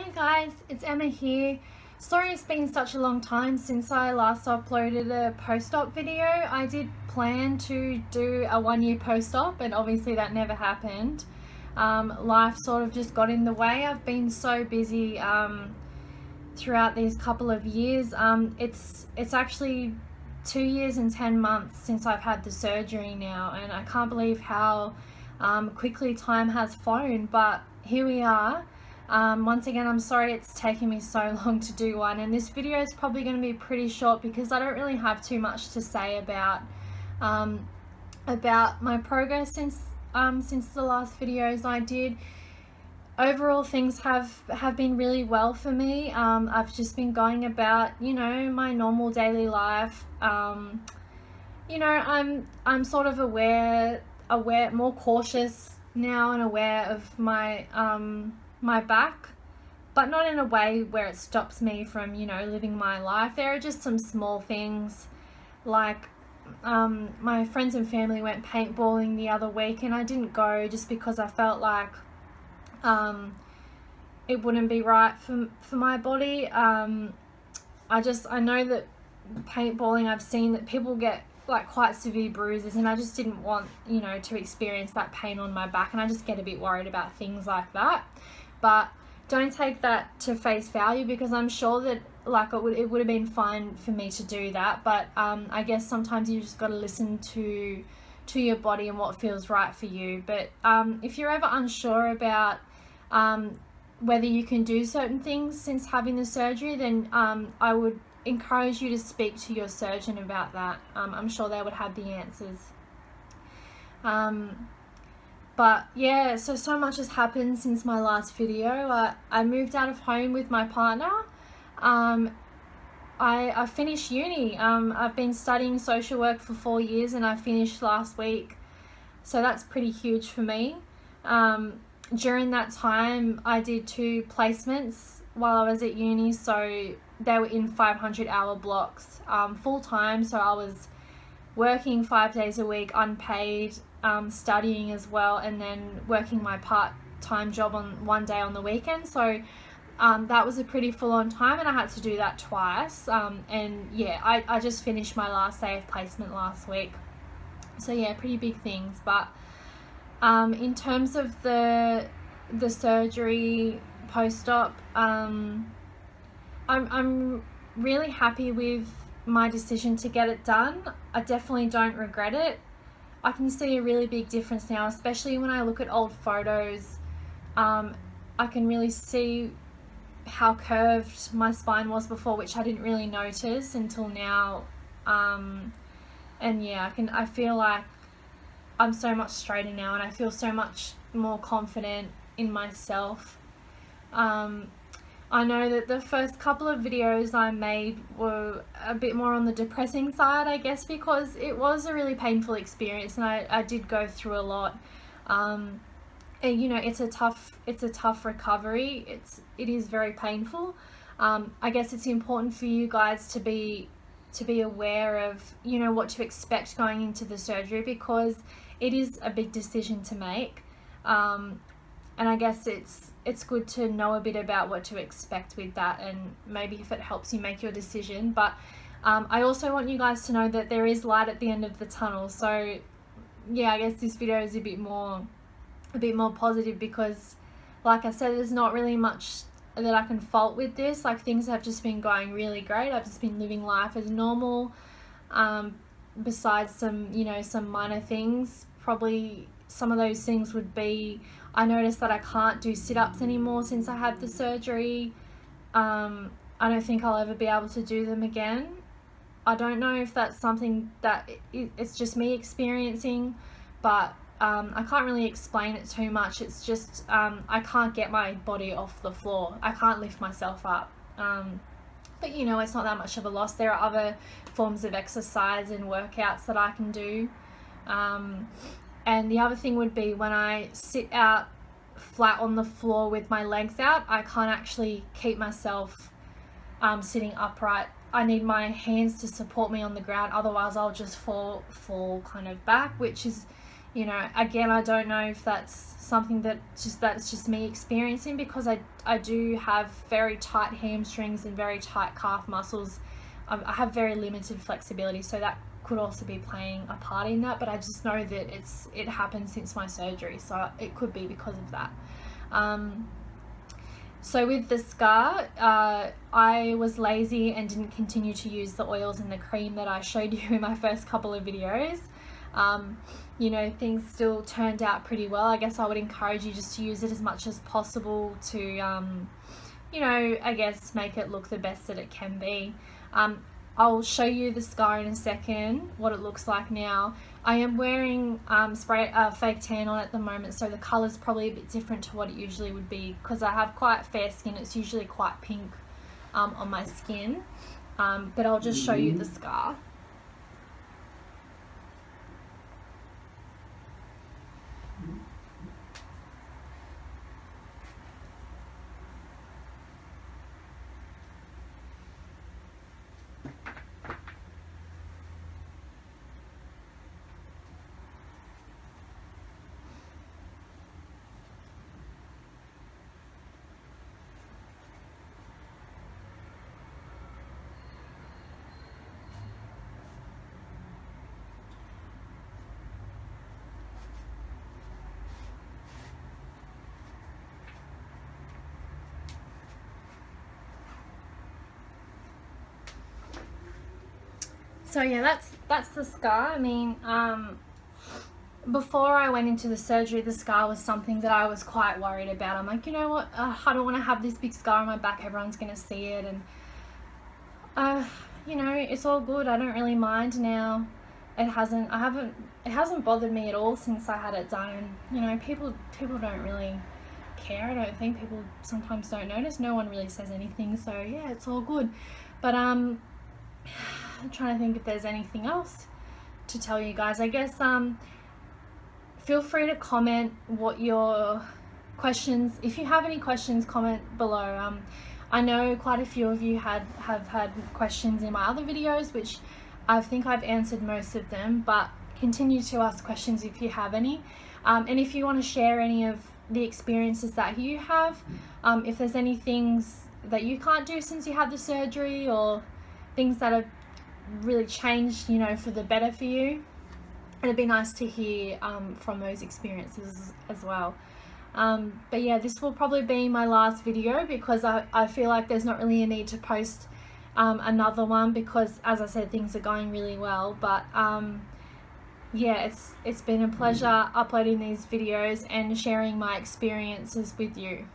Hey guys, it's Emma here. Sorry it's been such a long time since I last uploaded a post-op video. I did plan to do a 1-year post-op and obviously that never happened. Life sort of just got in the way. I've been so busy throughout these couple of years. It's actually 2 years and 10 months since I've had the surgery now, and I can't believe how quickly time has flown, but here we are. Once again, I'm sorry it's taken me so long to do one, and this video is probably going to be pretty short because I don't really have too much to say about my progress since the last videos I did. Overall, things have been really well for me. I've just been going about, my normal daily life. I'm sort of aware, more cautious now and aware of my my back, but not in a way where it stops me from, living my life. There are just some small things, like my friends and family went paintballing the other week and I didn't go just because I felt like it wouldn't be right for my body. I know that paintballing, I've seen that people get like quite severe bruises, and I just didn't want, to experience that pain on my back, and I just get a bit worried about things like that. But don't take that to face value, because I'm sure that it would have been fine for me to do that, but I guess sometimes you just got to listen to your body and what feels right for you. But if you're ever unsure about whether you can do certain things since having the surgery, then I would encourage you to speak to your surgeon about that. I'm sure they would have the answers. But yeah, so much has happened since my last video. I moved out of home with my partner. I finished uni. I've been studying social work for 4 years and I finished last week. So that's pretty huge for me. During that time, I did 2 placements while I was at uni. So they were in 500-hour blocks, full-time. So I was working 5 days a week, unpaid, studying as well, and then working my part-time job on 1 day on the weekend. So that was a pretty full-on time, and I had to do that twice. And yeah, I just finished my last day of placement last week. So yeah, pretty big things. But in terms of the surgery post-op, I'm really happy with my decision to get it done. I definitely don't regret it. I can see a really big difference now, especially when I look at old photos. I can really see how curved my spine was before, which I didn't really notice until now. And yeah, I feel like I'm so much straighter now, and I feel so much more confident in myself. I know that the first couple of videos I made were a bit more on the depressing side, I guess, because it was a really painful experience, and I did go through a lot. And it's a tough recovery. It is very painful. I guess it's important for you guys to be aware of, what to expect going into the surgery, because it is a big decision to make. And I guess it's good to know a bit about what to expect with that, and maybe if it helps you make your decision. But I also want you guys to know that there is light at the end of the tunnel. So yeah, I guess this video is a bit more positive, because like I said, there's not really much that I can fault with this. Like, things have just been going really great. I've just been living life as normal, besides some minor things. Probably some of those things would be, I noticed that I can't do sit-ups anymore since I had the surgery. I don't think I'll ever be able to do them again. I don't know if that's something that it's just me experiencing, but I can't really explain it too much. It's just I can't get my body off the floor. I can't lift myself up. But it's not that much of a loss. There are other forms of exercise and workouts that I can do. And the other thing would be, when I sit out flat on the floor with my legs out, I can't actually keep myself sitting upright. I need my hands to support me on the ground, otherwise I'll just fall kind of back, which is, You know, again, I don't know if that's something that's just me experiencing, because I do have very tight hamstrings and very tight calf muscles. I have very limited flexibility, so that could also be playing a part in that, but I just know that it happened since my surgery, so it could be because of that. So with the scar, I was lazy and didn't continue to use the oils and the cream that I showed you in my first couple of videos. You know, things still turned out pretty well. I guess I would encourage you just to use it as much as possible to, you know, I guess make it look the best that it can be. I'll show you the scar in a second, what it looks like now. I am wearing fake tan on at the moment, so the colour's probably a bit different to what it usually would be, because I have quite fair skin. It's usually quite pink on my skin, but I'll just show you the scar. So yeah, that's the scar. I mean, before I went into the surgery, the scar was something that I was quite worried about. I'm like, you know what, I don't want to have this big scar on my back, everyone's going to see it, and you know, it's all good. I don't really mind now. It hasn't bothered me at all since I had it done, and you know, people don't really care. I don't think people sometimes don't notice. No one really says anything, so yeah, it's all good. But I'm trying to think if there's anything else to tell you guys. I guess feel free to comment what your questions, if you have any questions, comment below. I know quite a few of you have had questions in my other videos, which I think I've answered most of them, but continue to ask questions if you have any. And if you want to share any of the experiences that you have, if there's any things that you can't do since you had the surgery, or things that have really changed, you know, for the better for you, it'd be nice to hear from those experiences as well. But yeah, this will probably be my last video, because I feel like there's not really a need to post another one, because as I said, things are going really well. But yeah, it's been a pleasure uploading these videos and sharing my experiences with you.